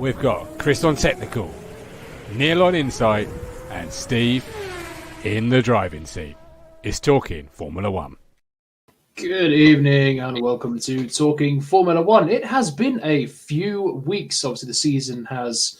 We've got Chris on technical, Neil on insight, and Steve in the driving seat. It's Talking Formula One. Good evening and welcome to Talking Formula One. It has been a few weeks. Obviously, the season has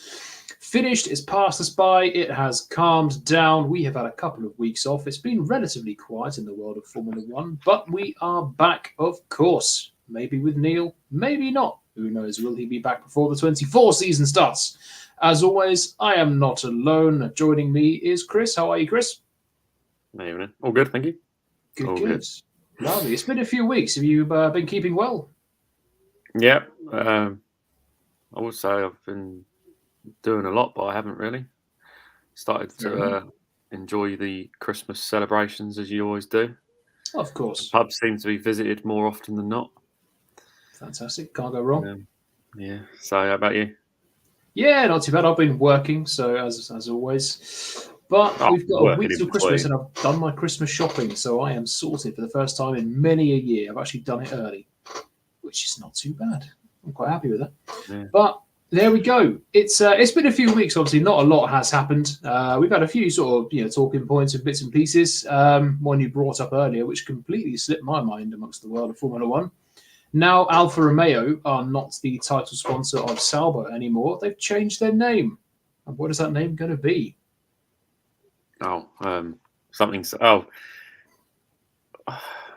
finished. It's passed us by. It has calmed down. We have had a couple of weeks off. It's been relatively quiet in the world of Formula One, but we are back, of course. Maybe with Neil, maybe not. Who knows? Will he be back before the 24 season starts? As always, I am not alone. Joining me is Chris. How are you, Chris? Evening. All good, thank you. Good. Lovely. It's been a few weeks. Have you been keeping well? Yeah. I would say I've been doing a lot, but I haven't really. Started to enjoy the Christmas celebrations as you always do. Of course. The pubs seem to be visited more often than not. Fantastic. Can't go wrong. Yeah. So how about you? Yeah, not too bad. I've been working, so as always. But we've got a week till Christmas, and I've done my Christmas shopping, so I am sorted for the first time in many a year. I've actually done it early, which is not too bad. I'm quite happy with that. Yeah. But there we go. It's been a few weeks. Obviously, not a lot has happened. We've had a few sort of talking points and bits and pieces. One you brought up earlier, which completely slipped my mind amongst the world of Formula One. Now, Alfa Romeo are not the title sponsor of Sauber anymore. They've changed their name. And what is that name going to be? Something's. Oh,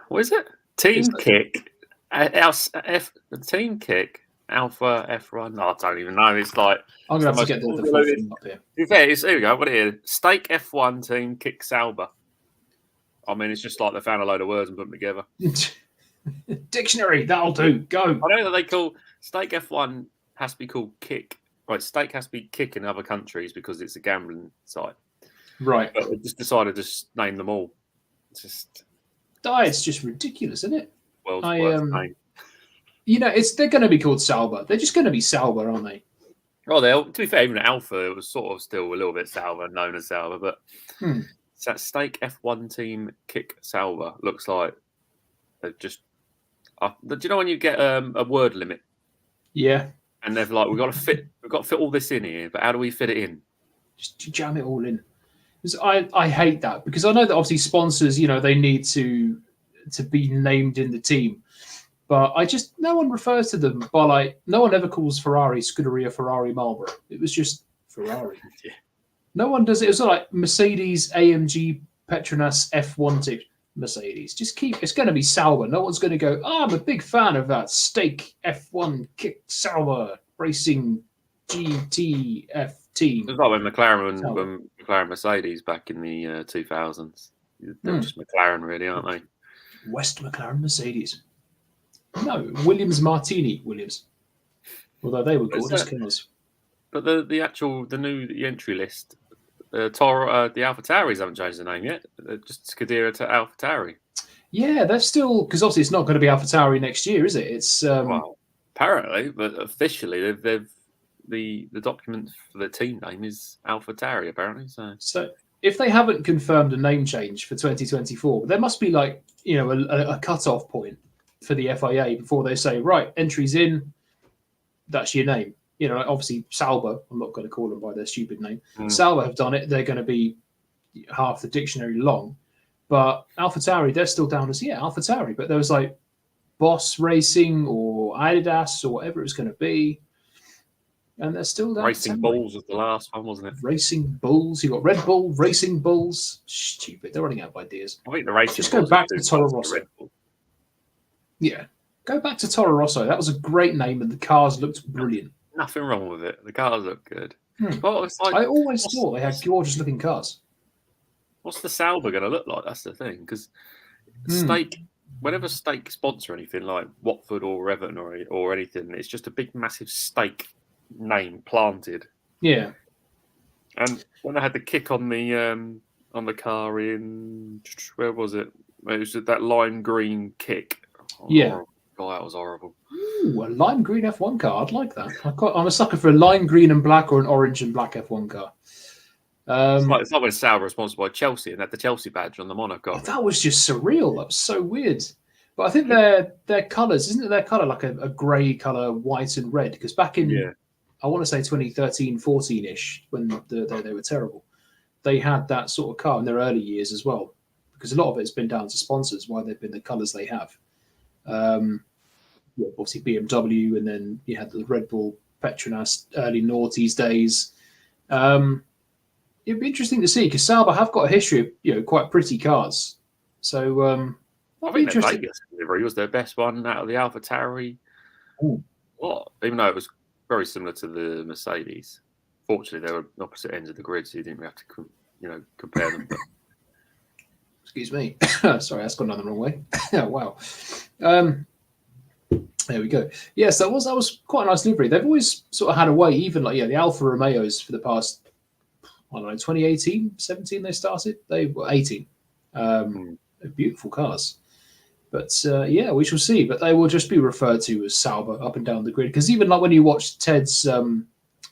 what is it? Team Kick. Team Kick. Alpha F1. No, I don't even know. It's like I'm going to have to get the full thing up here. To be fair, here we go. I've got it here. Stake F1 Team Kick Sauber. I mean, it's just like they found a load of words and put them together. Dictionary, that'll do. Go. I know that they call Stake F1 has to be called Kick. Right, Stake has to be Kick in other countries because it's a gambling site. Right. But they just decided to name them all. It's just ridiculous, isn't it? World's worst name. They're going to be called Sauber. They're just going to be Sauber, aren't they? Oh, to be fair, even Alpha, it was sort of still a little bit Sauber, known as Sauber. But that Stake F1 Team Kick Sauber looks like they've just. Do you know when you get a word limit? Yeah. And they've like, we've got to fit all this in here, but how do we fit it in? Just jam it all in. I hate that because I know that obviously sponsors, they need to be named in the team, but no one refers to them by no one ever calls Ferrari Scuderia Ferrari Marlboro. It was just Ferrari. Yeah. No one does it. It was like Mercedes, AMG, Petronas, F1 team. Mercedes. It's going to be Sauber. No one's going to go, I'm a big fan of that Stake F1 Kick Sauber Racing GTF team. It's like when McLaren Mercedes back in the 2000s. They were just McLaren, really, aren't they? West McLaren Mercedes. No, Williams Martini Williams. Although they were gorgeous killers. But the entry list. The AlphaTauris haven't changed the name yet. They're just Scuderia to AlphaTauri. Yeah, they're still because obviously it's not going to be AlphaTauri next year, is it? It's well, apparently, but officially they've the document for the team name is AlphaTauri apparently. So if they haven't confirmed a name change for 2024, there must be a cut-off point for the FIA before they say right entries in. That's your name. Obviously Sauber, I'm not going to call them by their stupid name. Sauber have done it. They're going to be half the dictionary long. But AlphaTauri, they're still down as, AlphaTauri. But there was Boss Racing or Adidas or whatever it's going to be. And they're still down. Racing Bulls was the last one, wasn't it? Racing Bulls. You got Red Bull, Racing Bulls. Stupid. They're running out of ideas. I think the Racing Just go back to Toro Rosso. Yeah. Go back to Toro Rosso. That was a great name and the cars looked brilliant. Nothing wrong with it. The cars look good. But it's I always thought they had gorgeous-looking cars. What's the Sauber going to look like? That's the thing. Because Stake, whenever Stake sponsor anything like Watford or Everton or anything, it's just a big, massive Stake name planted. Yeah. And when I had the kick on the car in where was it? It was that lime green kick. God, that was horrible. Ooh, a lime green F1 car. I'd like that. I'm a sucker for a lime green and black or an orange and black F1 car. It's like when Sauber was sponsored by Chelsea and had the Chelsea badge on the monocoque. Oh, that was just surreal. That was so weird. But I think their colours, isn't it their colour like a grey colour, white and red? Because back in I want to say 2013, 14-ish, when they were terrible. They had that sort of car in their early years as well, because a lot of it's been down to sponsors, why they've been the colours they have. Obviously BMW, and then you had the Red Bull Petronas early noughties days. It'd be interesting to see, because Sauber have got a history of quite pretty cars. So I think their Vegas delivery was their best one out of the AlphaTauri. Well, even though it was very similar to the Mercedes. Fortunately, they were opposite ends of the grid, so you didn't have to, compare them. But... Excuse me. Sorry, that's gone down the wrong way. Wow. There we go. Yes, that was quite a nice livery. They've always sort of had a way, even the Alfa Romeos for the past, 2018, 17 they started. They were 18. Beautiful cars. But we shall see. But they will just be referred to as Sauber up and down the grid. Because even like when you watch Ted's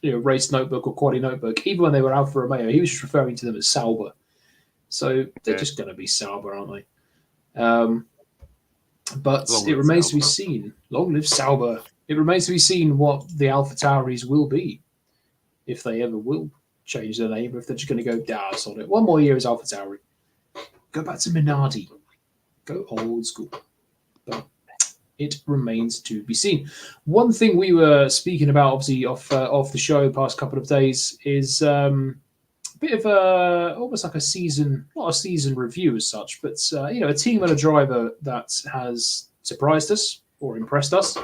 race notebook or quality notebook, even when they were Alfa Romeo, he was just referring to them as Sauber. So they're just going to be Sauber, aren't they? But it remains to be seen. Long live Sauber. It remains to be seen what the AlphaTauris will be, if they ever will change their name, or if they're just going to go, sod it. One more year as AlphaTauri. Go back to Minardi. Go old school. But it remains to be seen. One thing we were speaking about, obviously, off the show the past couple of days is a bit of almost like a season, not a season review as such, but a team and a driver that has surprised us or impressed us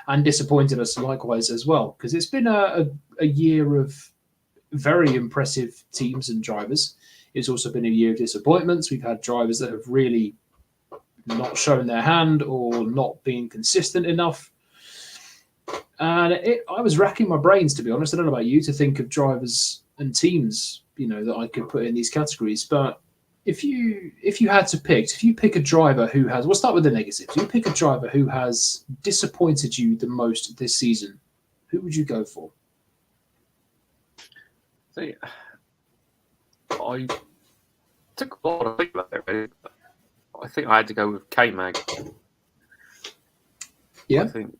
and disappointed us likewise as well. Because it's been a year of very impressive teams and drivers. It's also been a year of disappointments. We've had drivers that have really not shown their hand or not been consistent enough. And I was racking my brains, to be honest. I don't know about you, to think of drivers and teams, that I could put in these categories. But if you had to pick, if you pick a driver who has, we'll start with the negatives. If you pick a driver who has disappointed you the most this season, who would you go for? See, I took a lot of think about it, really. I think I had to go with K-Mag. Yeah. I think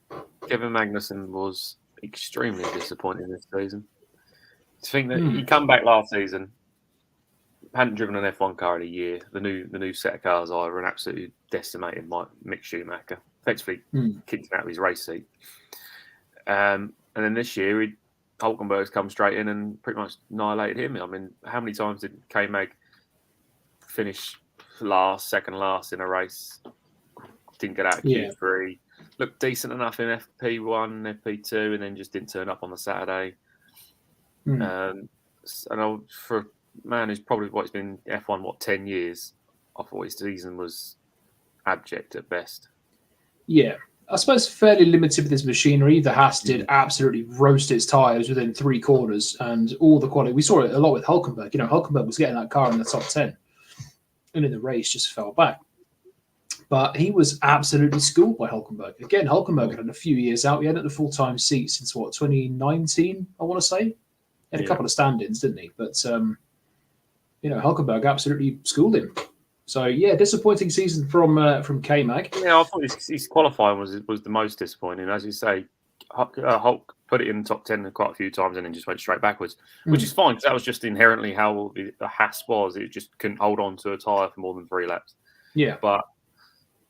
Kevin Magnussen was extremely disappointing this season. To think that he come back last season, hadn't driven an F1 car in a year. The new set of cars are an absolutely decimated Mick Schumacher. Effectively kicked him out of his race seat. And then this year, Hulkenberg's come straight in and pretty much annihilated him. I mean, how many times did K-Mag finish second last in a race? Didn't get out of Q3. Looked decent enough in FP1, FP2, and then just didn't turn up on the Saturday. And for a man who's probably he's been F1 10 years, I thought his season was abject at best. Yeah, I suppose fairly limited with his machinery. The Haas did absolutely roast its tyres within 3 corners, and all the quality. We saw it a lot with Hulkenberg. Hulkenberg was getting that car in the top 10, and in the race just fell back. But he was absolutely schooled by Hulkenberg. Again, Hulkenberg had a few years out. He hadn't had a full-time seat since 2019, I want to say. He had a couple of stand-ins, didn't he? But Hulkenberg absolutely schooled him. So disappointing season from K-Mag. Yeah, I thought his qualifying was the most disappointing. As you say, Hulk put it in the top 10 quite a few times and then just went straight backwards, which is fine because that was just inherently how the Haas was. It just couldn't hold on to a tyre for more than 3 laps. Yeah, but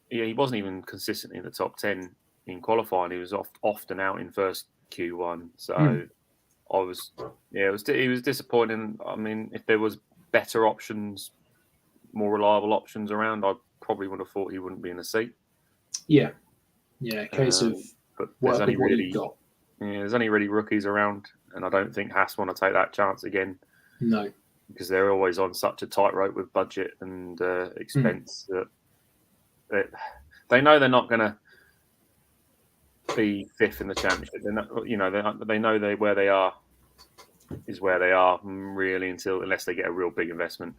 he wasn't even consistent in the top 10 in qualifying. He was often out in first Q1. So it was disappointing. I mean, if there was better options, more reliable options around, I probably would have thought he wouldn't be in the seat. Yeah, case of but there's only really rookies around, and I don't think Haas want to take that chance again. No, because they're always on such a tightrope with budget and expense that they know they're not going to be 5th in the championship. They're not, they know where they are is where they are really unless they get a real big investment.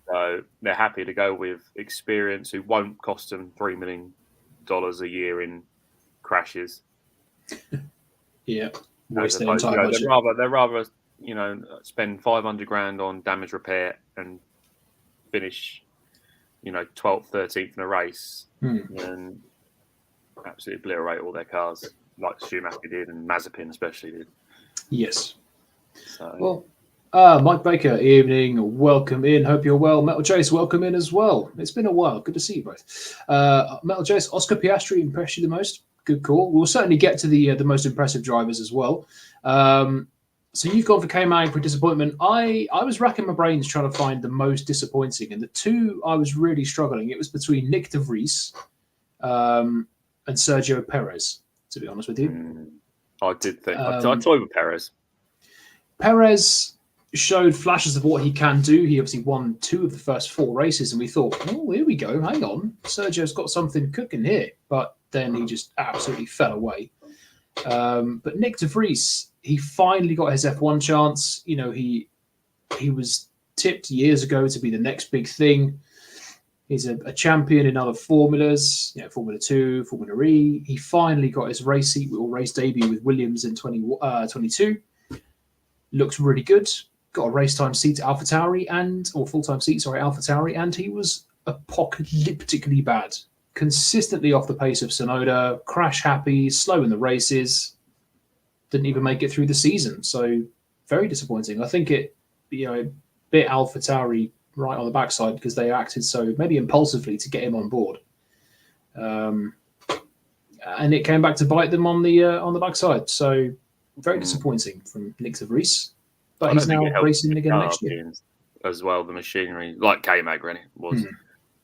So they're happy to go with experience who won't cost them $3 million a year in crashes. Waste their entire budget. They'd rather spend $500,000 on damage repair and finish 12th, 13th in a race and absolutely obliterate all their cars like Schumacher did and Mazepin especially did. Yes. So. Well, Mike Baker, evening. Welcome in. Hope you're well. Metal Chase, welcome in as well. It's been a while. Good to see you both. Metal Chase, Oscar Piastri impressed you the most? Good call. We'll certainly get to the most impressive drivers as well. So you've gone for K-Mag for disappointment. I was racking my brains trying to find the most disappointing, and the two I was really struggling. It was between Nick de Vries and Sergio Perez, to be honest with you. I did think I toyed with Perez. Perez showed flashes of what he can do. He obviously won 2 of the first 4 races, and we thought, oh, here we go. Hang on. Sergio's got something cooking here. But then he just absolutely fell away. But Nick de Vries, he finally got his F1 chance. You know, he was tipped years ago to be the next big thing. He's a champion in other formulas, Formula 2, Formula E. He finally got his race seat or race debut with Williams in 2022. Looks really good. Got a race time seat at AlphaTauri full-time seat, AlphaTauri, and he was apocalyptically bad. Consistently off the pace of Tsunoda, crash happy, slow in the races, didn't even make it through the season. So very disappointing. I think it bit AlphaTauri right on the backside because they acted so maybe impulsively to get him on board. And it came back to bite them on the backside. So very disappointing from Nick de Vries. But he's now racing again next year. As well, the machinery, like K-Mag, really, was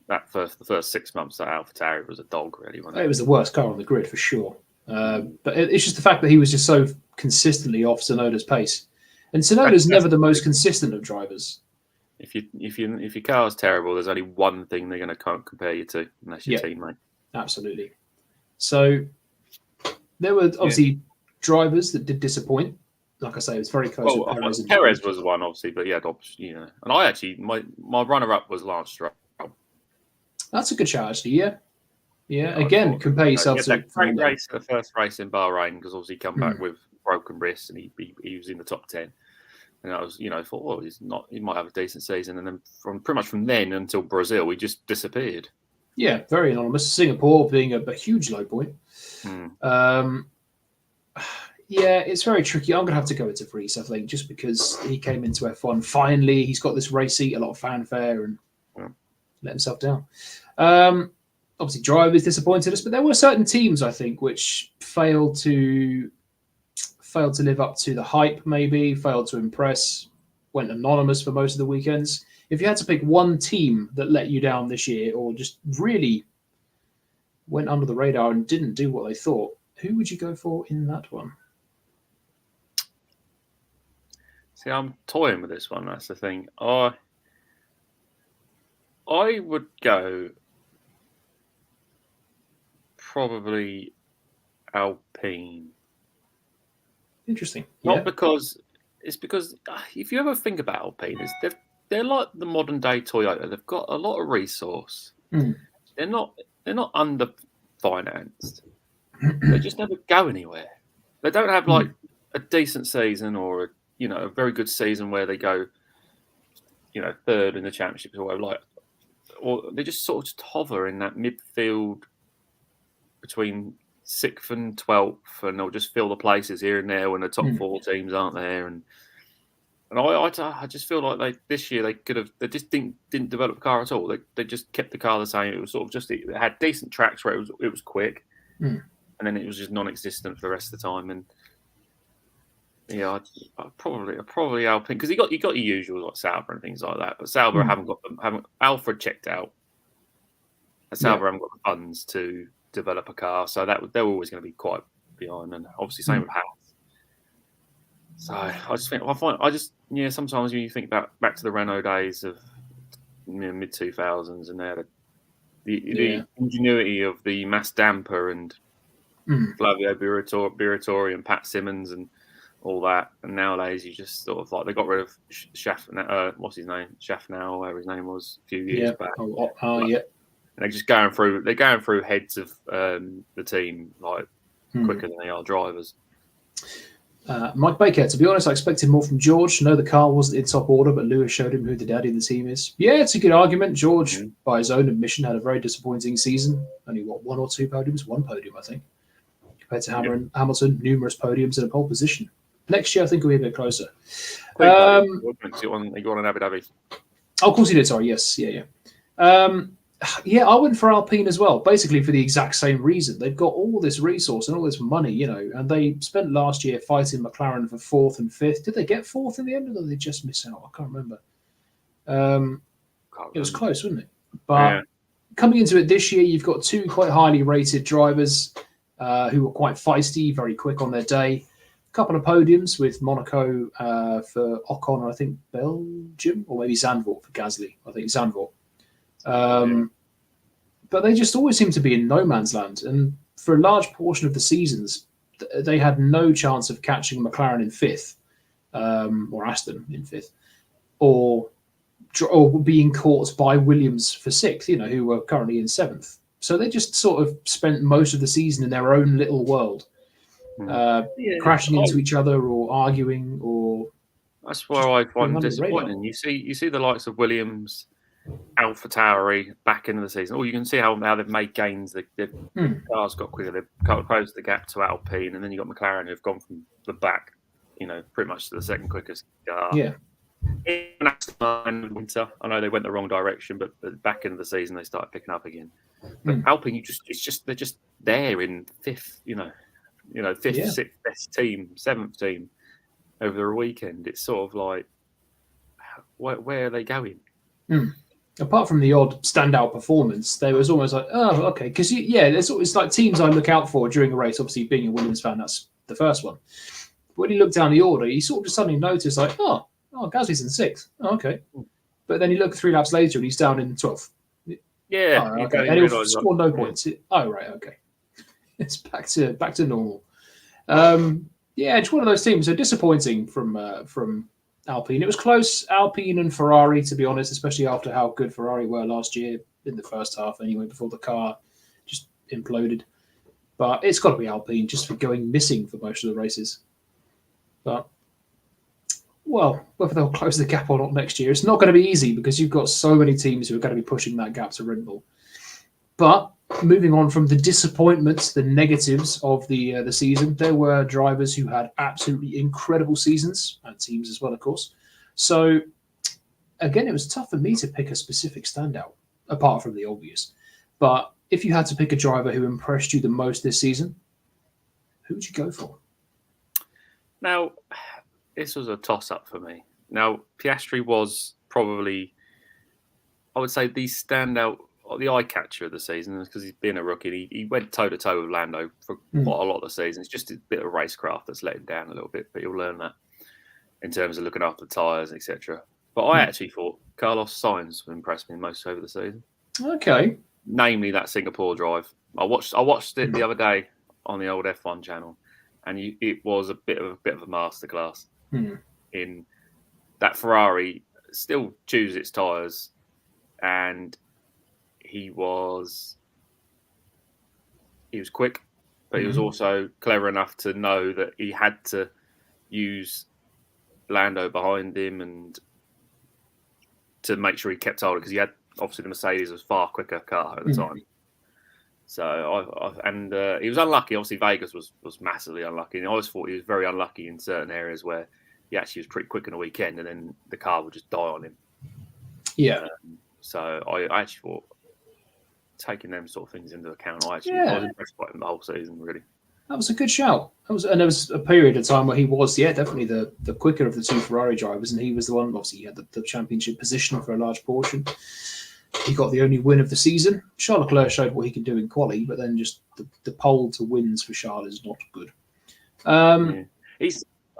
the first 6 months that AlphaTauri was a dog, really. It was the worst car on the grid for sure. But it's just the fact that he was just so consistently off Tsunoda's pace. And Tsunoda's never the most consistent of drivers. If your car's terrible, there's only one thing they're going to compare you to, and that's your teammate. Absolutely. So there were obviously drivers that did disappoint. Like I say, it was very close. Well, Perez was one, obviously, but and I actually my runner-up was Lance Stroll. That's a good shout, actually. Yeah. Again, compare yourself to that great race, the first race in Bahrain, because obviously he come back with broken wrists, and he was in the top 10. And I was, thought, he might have a decent season, and then pretty much from then until Brazil, he just disappeared. Yeah, very anonymous. Singapore being a huge low point. Yeah, it's very tricky. I'm going to have to go into Vries, I think, just because he came into F1. Finally, he's got this race seat, a lot of fanfare, and let himself down. Obviously, drivers disappointed us, but there were certain teams, I think, which failed to live up to the hype, maybe, failed to impress, went anonymous for most of the weekends. If you had to pick one team that let you down this year or just really went under the radar and didn't do what they thought, who would you go for in that one? See, I'm toying with this one. That's the thing. I would go probably Alpine. Interesting. Not because if you ever think about Alpine, they're like the modern day Toyota. They've got a lot of resource. They're not under financed. They just never go anywhere. They don't have like a decent season or a very good season where they go, third in the championships or whatever. Or they just sort of just hover in that midfield between 6th and 12th, and they'll just fill the places here and there when the top 4 teams aren't there. And I just feel like this year they just didn't develop the car at all. They just kept the car the same. It was sort of just it had decent tracks where it was quick, and then it was just non-existent for the rest of the time. And I'd probably Alpine, because you got your usual like Sauber and things like that, but Sauber haven't Alfred checked out. And Sauber haven't got the funds to develop a car, so they're always going to be quite behind, and obviously same with Haas. So sometimes when you think back to the Renault days of mid 2000s, and they had the ingenuity of the mass damper and Flavio Briatore and Pat Simmons and all that, and nowadays you just sort of like they got rid of what's his name, Schaffner, whatever his name was, a few years back. And they're just going through heads of the team like quicker than they are drivers. Mike Baker, to be honest, I expected more from George. No, the car wasn't in top order, but Lewis showed him who the daddy of the team is. Yeah, it's a good argument. George, by his own admission, had a very disappointing season. Only, 1 or 2 podiums? 1 podium, I think. Compared to Hamilton, numerous podiums and a pole position. Next year, I think we'll be a bit closer. You got on Abu Dhabi. Oh, of course he did. Sorry, yes, yeah. Yeah, I went for Alpine as well, basically for the exact same reason. They've got all this resource and all this money, and they spent last year fighting McLaren for 4th and 5th. Did they get 4th in the end, or did they just miss out? I can't remember. It was close, wasn't it? But coming into it this year, you've got 2 quite highly rated drivers who were quite feisty, very quick on their day. A couple of podiums with Monaco for Ocon, I think Belgium, or maybe Zandvoort for Gasly. I think Zandvoort. But they just always seem to be in no man's land. And for a large portion of the seasons, they had no chance of catching McLaren in 5th, or Aston in 5th, or being caught by Williams for 6th, who were currently in 7th. So they just sort of spent most of the season in their own little world, crashing into each other or arguing. Or that's where I find disappointing. You see the likes of Williams, AlphaTauri back into the season. You can see how they've made gains. The cars got quicker. They've closed the gap to Alpine, and then you got McLaren who've gone from the back, pretty much to the second quickest car. Yeah. In winter, I know they went the wrong direction, but back into the season they started picking up again. But Alpine, they're just there in 5th, 5th, 6th best team, 7th team over the weekend. It's sort of like, where are they going? Apart from the odd standout performance, there was almost like, oh, okay, because it's like teams I look out for during a race. Obviously, being a Williams fan, that's the first one. But when you look down the order, you sort of just suddenly notice, like, oh, Gasly's in 6th. Oh, okay. But then you look 3 laps later and he's down in 12th. Yeah. Oh, okay. And he'll score no points. Oh, right, okay. It's back to normal. It's one of those teams. So disappointing from Alpine. It was close, Alpine and Ferrari, to be honest, especially after how good Ferrari were last year in the first half anyway, before the car just imploded. But it's got to be Alpine just for going missing for most of the races. But well, whether they'll close the gap or not next year, it's not going to be easy because you've got so many teams who are going to be pushing that gap to Red Bull. But moving on from the disappointments, the negatives of the season, there were drivers who had absolutely incredible seasons, and teams as well, of course. So, again, it was tough for me to pick a specific standout, apart from the obvious. But if you had to pick a driver who impressed you the most this season, who would you go for? Now, this was a toss-up for me. Now, Piastri was probably, I would say, the standout, the eye-catcher of the season, because he's been a rookie. He went toe-to-toe with Lando for quite a lot of the season. It's just a bit of racecraft that's let him down a little bit, but you'll learn that in terms of looking after the tyres, etc. But I actually thought Carlos Sainz impressed me most over the season. Okay. Namely, that Singapore drive. I watched it the other day on the old F1 channel, and it was a bit of a masterclass. In that Ferrari still chews its tyres, and he was quick, but he was also clever enough to know that he had to use Lando behind him and to make sure he kept hold, because he had, obviously, the Mercedes was far quicker car at the time. So he was unlucky. Obviously, Vegas was massively unlucky, and I always thought he was very unlucky in certain areas where he actually was pretty quick on the weekend, and then the car would just die on him. Yeah. So I actually thought, taking them sort of things into account, I was impressed by him the whole season, really. That was a good shout. And there was a period of time where he was, definitely the quicker of the 2 Ferrari drivers, and he was the one. Obviously, he had the championship position for a large portion. He got the only win of the season. Charles Leclerc showed what he can do in quali, but then just the pole to wins for Charles is not good.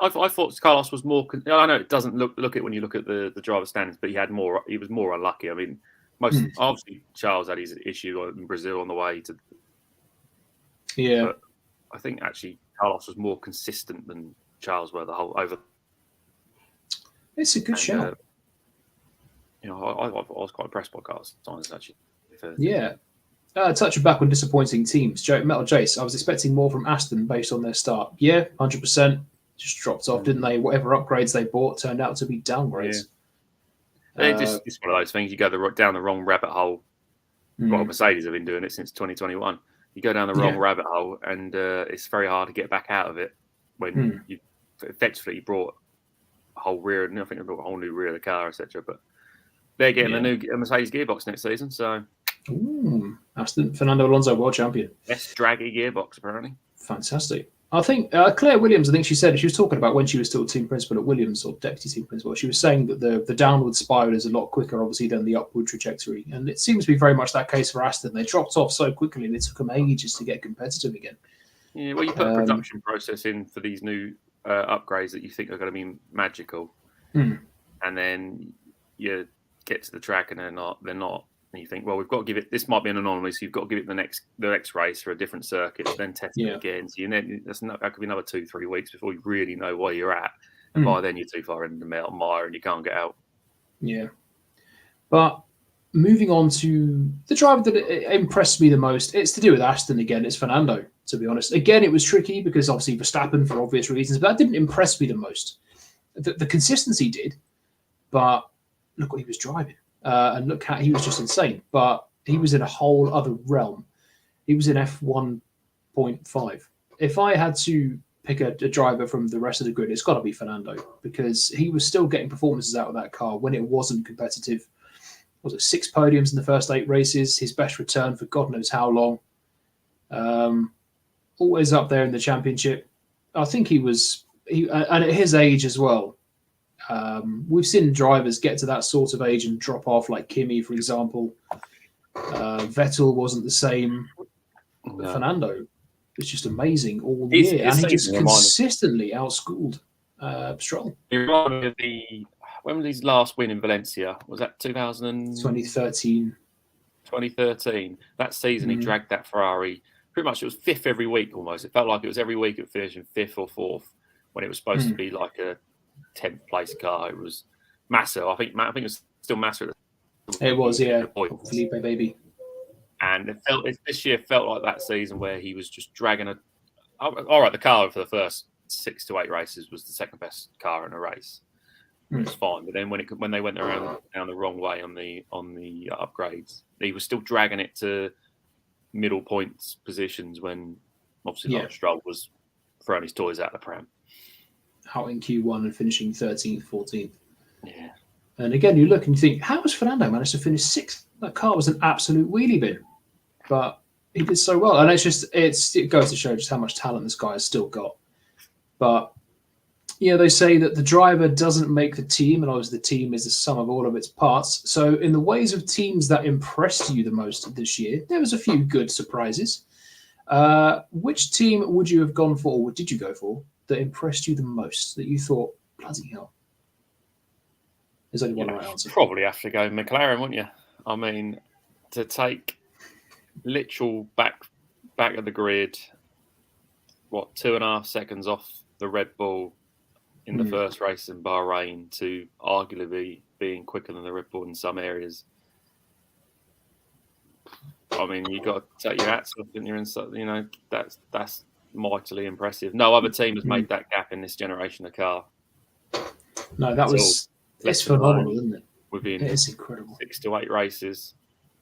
I thought Carlos was more. I know it doesn't look it when you look at the driver standings, but he was more unlucky. I mean, obviously Charles had his issue in Brazil on the way to. Yeah, but I think actually Carlos was more consistent than Charles were the whole over. It's a good shout. I was quite impressed by Carlos Sainz, actually. Yeah. Touching back on disappointing teams, Metal Jace, I was expecting more from Aston based on their start. Yeah, 100%. Just dropped off, didn't they? Whatever upgrades they bought turned out to be downgrades. Yeah. It's one of those things. You go down the wrong rabbit hole. Well, Mercedes have been doing it since 2021. You go down the wrong rabbit hole, and it's very hard to get back out of it when you effectively brought a whole rear, and I think they brought a whole new rear of the car, etc. But they're getting a new Mercedes gearbox next season, so. Ooh, Aston Fernando Alonso, world champion. Best draggy gearbox, apparently. Fantastic. I think Claire Williams, I think she said, she was talking about when she was still team principal at Williams, or deputy team principal, she was saying that the downward spiral is a lot quicker, obviously, than the upward trajectory. And it seems to be very much that case for Aston. They dropped off so quickly and it took them ages to get competitive again. Yeah, well, you put a production process in for these new upgrades that you think are going to be magical. And then you get to the track and they're not. And you think, well, we've got to give it. This might be an anomaly, so you've got to give it the next race for a different circuit, then test it again. So that could be another 2-3 weeks before you really know where you're at. And by then, you're too far into the mire and you can't get out. Yeah, but moving on to the driver that impressed me the most, it's to do with Aston again. It's Fernando, to be honest. Again, it was tricky because obviously Verstappen for obvious reasons, but that didn't impress me the most. The consistency did, but look what he was driving. And look how he was just insane, but he was in a whole other realm. He was in F1.5. If I had to pick a driver from the rest of the grid, it's got to be Fernando, because he was still getting performances out of that car when it wasn't competitive. Was it 6 podiums in the first 8 races? His best return for God knows how long. Always up there in the championship. I think and at his age as well. We've seen drivers get to that sort of age and drop off, like Kimi, for example. Vettel wasn't the same. No. Fernando was just amazing all year, and he just consistently outschooled Stroll. When was his last win in Valencia? Was that 2013? 2013. That season, he dragged that Ferrari. Pretty much, it was 5th every week almost. It felt like it was every week it finished in 5th or 4th when it was supposed to be like a 10th place car. It was Massa. I think it was still Massa. It was, yeah. Felipe, baby. And this year felt like that season where he was just dragging all right, the car for the first 6 to 8 races was the second best car in a race. It was fine, but then when they went down the wrong way on the upgrades, he was still dragging it to middle points positions when obviously Stroll was throwing his toys out the pram. Out in Q1 and finishing 13th, 14th. Yeah. And again, you look and you think, how has Fernando managed to finish 6th? That car was an absolute wheelie bin, but he did so well. And it goes to show just how much talent this guy has still got. But they say that the driver doesn't make the team, and obviously the team is the sum of all of its parts. So in the ways of teams that impressed you the most this year, there was a few good surprises. Which team would you have gone for, or did you go for, that impressed you the most, that you thought, bloody hell? There's only one right answer. Probably have to go McLaren, wouldn't you? I mean, to take literal back of the grid, 2.5 seconds off the Red Bull in the first race in Bahrain, to arguably being quicker than the Red Bull in some areas. I mean, you got to take your hats off, and you're in. That's mightily impressive. No other team has made that gap in this generation of car. No, it's phenomenal, isn't it? Within it is incredible. 6 to 8 races.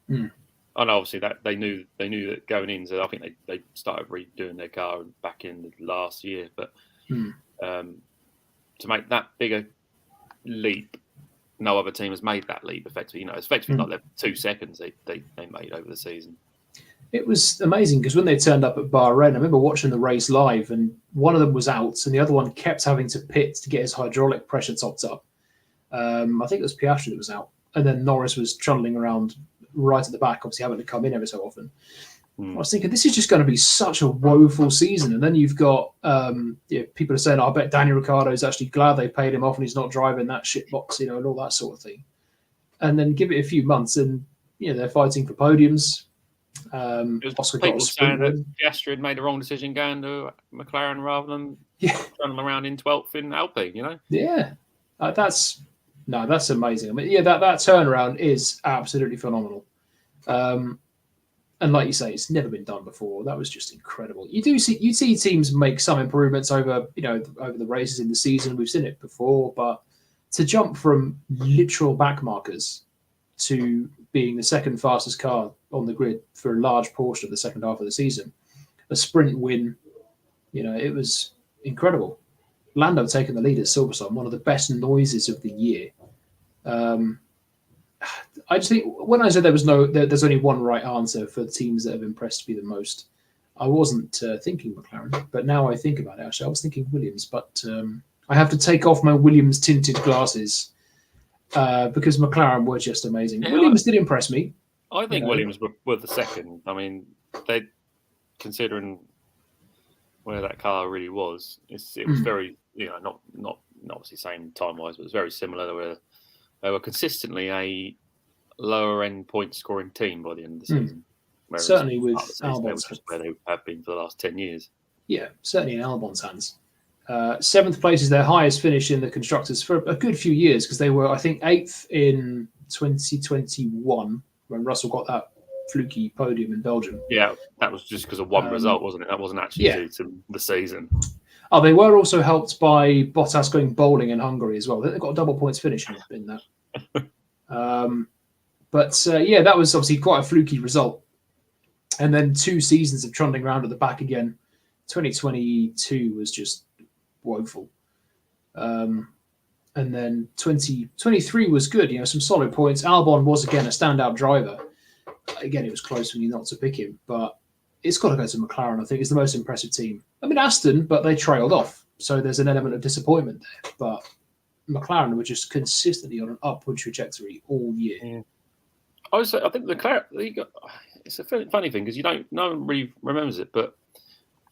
And obviously that they knew that going in, so I think they started redoing their car back in last year. But to make that bigger leap, no other team has made that leap effectively. It's effectively like the 2 seconds they made over the season. It was amazing because when they turned up at Bahrain, I remember watching the race live, and one of them was out and the other one kept having to pit to get his hydraulic pressure topped up. I think it was Piastri that was out, and then Norris was trundling around right at the back, obviously having to come in every so often. I was thinking, this is just going to be such a woeful season. And then you've got people are saying, I bet Daniel Ricciardo's actually glad they paid him off and he's not driving that shit box, and all that sort of thing. And then give it a few months and they're fighting for podiums. Oscar people saying that Piastri had made the wrong decision going to McLaren rather than running around in 12th in Alpine, Yeah. That's amazing. I mean, that turnaround is absolutely phenomenal. And like you say, it's never been done before. That was just incredible. You see teams make some improvements over the races in the season. We've seen it before, but to jump from literal back markers to being the second fastest car on the grid for a large portion of the second half of the season, a sprint win, it was incredible. Lando taking the lead at Silverstone, one of the best noises of the year. I just think when I said there's only one right answer for the teams that have impressed me the most, I wasn't thinking McLaren, but now I think about it, actually, I was thinking Williams, but I have to take off my Williams tinted glasses because McLaren were just amazing. Yeah, Williams did impress me. I think Williams were the second. I mean, they considering where that car really was, it was very, not obviously same time wise, but it was very similar. They were consistently a lower end point scoring team by the end of the season. Certainly with Albon's just where they have been for the last 10 years. Yeah, certainly in Albon's hands. 7th place is their highest finish in the constructors for a good few years because they were, I think, 8th in 2021 when Russell got that fluky podium in Belgium. Yeah, that was just because of one result, wasn't it? That wasn't actually due to the season. Oh, they were also helped by Bottas going bowling in Hungary as well. They got a double points finish in that. That was obviously quite a fluky result. And then 2 seasons of trundling around at the back again. 2022 was just woeful. And then 2023 was good, some solid points. Albon was, again, a standout driver. Again, it was close for me not to pick him, but it's got to go to McLaren, I think. It's the most impressive team. I mean, Aston, but they trailed off. So there's an element of disappointment there. But McLaren were just consistently on an upward trajectory all year. Yeah. I think it's a funny thing because no one really remembers it, but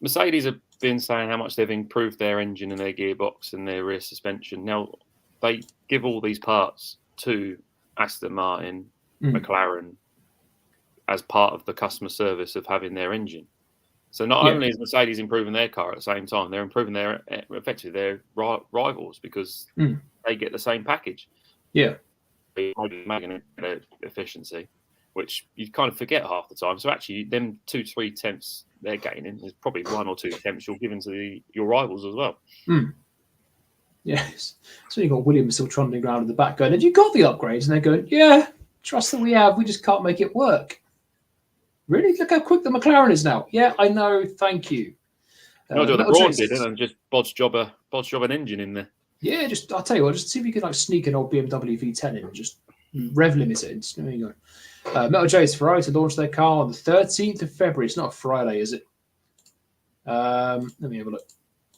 Mercedes have been saying how much they've improved their engine and their gearbox and their rear suspension. Now, they give all these parts to Aston Martin, McLaren, as part of the customer service of having their engine. So not only is Mercedes improving their car at the same time, they're improving effectively their rivals because they get the same package. Yeah. Making efficiency, which you kind of forget half the time. So actually, them 2-3 tenths they're gaining is probably 1 or 2 tenths you're giving to your rivals as well. Yes. So you've got Williams still trundling around in the back going, have you got the upgrades? And they're going, yeah, trust that we have. We just can't make it work. Really? Look how quick the McLaren is now. Yeah, I know. Thank you. Not what the Braun did, and just bodge job an engine in there. Yeah, I'll tell you what, just see if you can sneak an old BMW V10 in and just rev limit it. There you go. Metal J is Ferrari to launch their car on the 13th of February. It's not a Friday, is it? Let me have a look.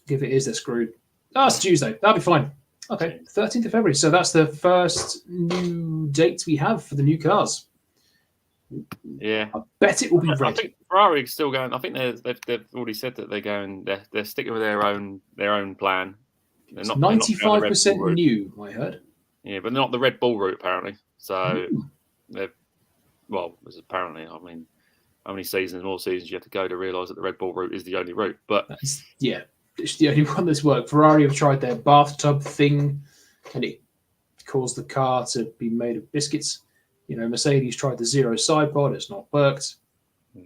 If it is, they're screwed. It's Tuesday. That'll be fine. Okay, 13th of February. So that's the first new date we have for the new cars. Yeah, I bet it will be red. I think Ferrari is still going. I think they've already said that they're going. They're sticking with their own plan. They're not 95% new, I heard. Yeah, but they're not the Red Bull route apparently. So there's apparently. I mean, how many more seasons you have to go to realise that the Red Bull route is the only route? But it's the only one that's worked. Ferrari have tried their bathtub thing, and it caused the car to be made of biscuits. Mercedes tried the zero side pod. It's not worked.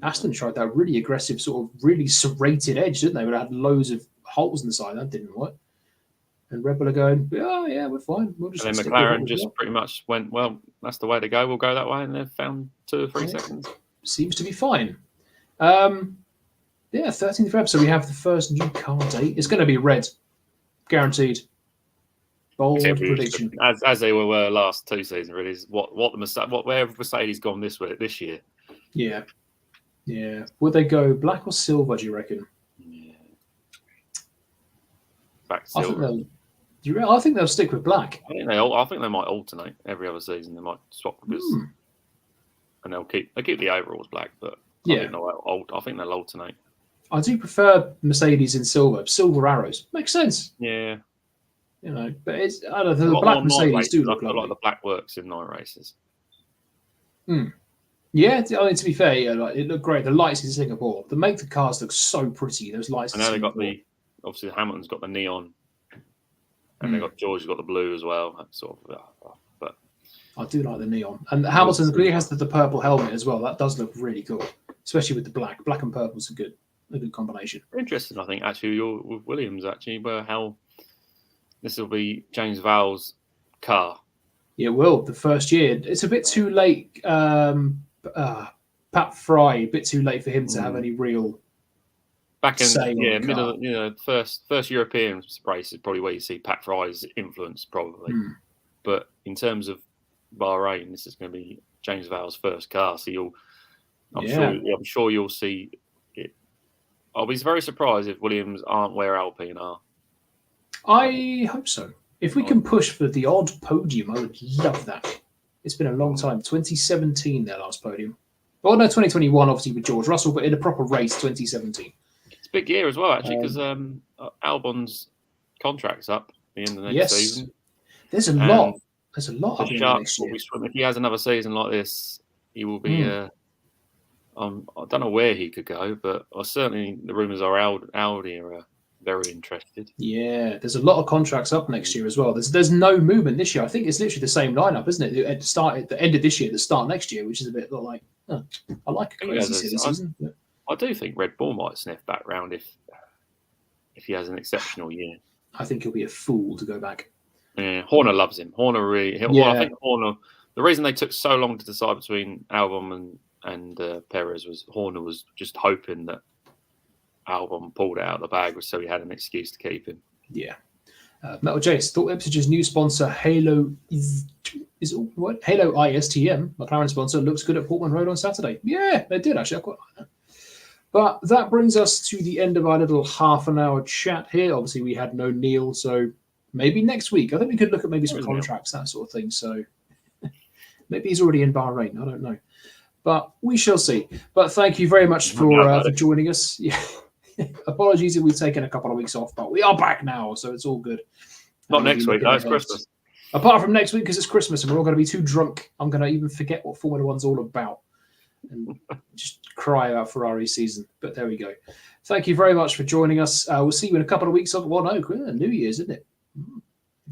Aston tried that really aggressive, sort of really serrated edge, didn't they? But it had loads of holes in the side. That didn't work. And Red Bull are going, oh, yeah, we're fine. We'll just and then McLaren just pretty much went, well, that's the way to go. We'll go that way. And they've found 2 or 3 seconds. Seems to be fine. 13th of Feb. So we have the first new car date. It's going to be red. Guaranteed. Bold prediction. As they were last 2 seasons, really, is where have Mercedes gone this year? Yeah. Yeah. Would they go black or silver, do you reckon? Yeah. Back to silver. I think they'll stick with black. I think they might alternate every other season. They might swap because, and they'll keep the overalls black, but I think they'll alternate. I do prefer Mercedes in silver arrows. Makes sense. Yeah. But it's I don't know. The black Mercedes do look like lovely. The black works in night races. Yeah, I mean, to be fair, it looked great. The lights in Singapore, they make the cars look so pretty. Those lights. I know they got obviously Hamilton's got the neon, and they got George's got the blue as well. That's sort of, but I do like the neon, and Hamilton really has the purple helmet as well. That does look really cool, especially with the black. Black and purple's a good combination. Interesting, I think actually with Williams where how this will be James Vowles' car. Yeah, it will. The first year, it's a bit too late. Pat Fry, a bit too late for him to have any real back in middle, first European race is probably where you see Pat Fry's influence, probably. But in terms of Bahrain, this is going to be James Vale's first car, so I'm sure you'll see it. I'll be very surprised if Williams aren't where Alpine are. I hope so. If we can push for the odd podium, I would love that. It's been a long time. 2017, their last podium. Well, no, 2021, obviously, with George Russell, but in a proper race, 2017. It's a big year as well, actually, because Albon's contract's up at the end of next season. There's a lot. There's a lot of next year. If he has another season like this, he will be. I don't know where he could go, but certainly the rumours are Audi are very interested. Yeah, there's a lot of contracts up next year as well. There's no movement this year. I think it's literally the same lineup, isn't it? At the end of this year, the start next year, which is a bit like, I like a crazy silly season. I do think Red Bull might sniff back round if he has an exceptional year. I think he'll be a fool to go back. Yeah, Horner loves him. Horner really. Well, I think Horner. The reason they took so long to decide between Albon and Perez was Horner was just hoping that Albon pulled it out of the bag, so he had an excuse to keep him. Yeah. Metal Jace thought Ipswich's new sponsor Halo Halo ISTM, McLaren sponsor, looks good at Portman Road on Saturday. Yeah, they did actually. I quite like that. But that brings us to the end of our little half an hour chat here. Obviously, we had no Neil, so maybe next week. I think we could look at maybe some contracts, that sort of thing. So maybe he's already in Bahrain. I don't know. But we shall see. But thank you very much for joining us. Yeah. Apologies if we've taken a couple of weeks off, but we are back now, so it's all good. Not next week, it's Christmas. Apart from next week, because it's Christmas and we're all going to be too drunk. I'm going to even forget what Formula One's all about and just cry about Ferrari season. But there we go. Thank you very much for joining us. We'll see you in a couple of weeks. Well, no, New Year's, isn't it?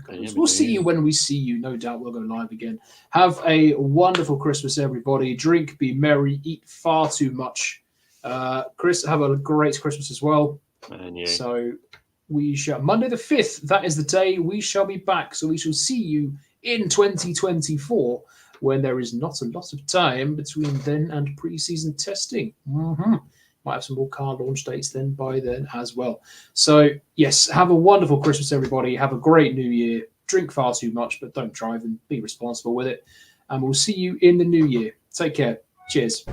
We'll see you when we see you. No doubt we'll go live again. Have a wonderful Christmas, everybody. Drink, be merry, eat far too much. Chris, have a great Christmas as well. And you. So we shall Monday the 5th. That is the day we shall be back. So we shall see you in 2024 when there is not a lot of time between then and pre-season testing. Might have some more car launch dates then by then as well. So yes, have a wonderful Christmas, everybody. Have a great New Year. Drink far too much, but don't drive and be responsible with it. And we'll see you in the new year. Take care. Cheers.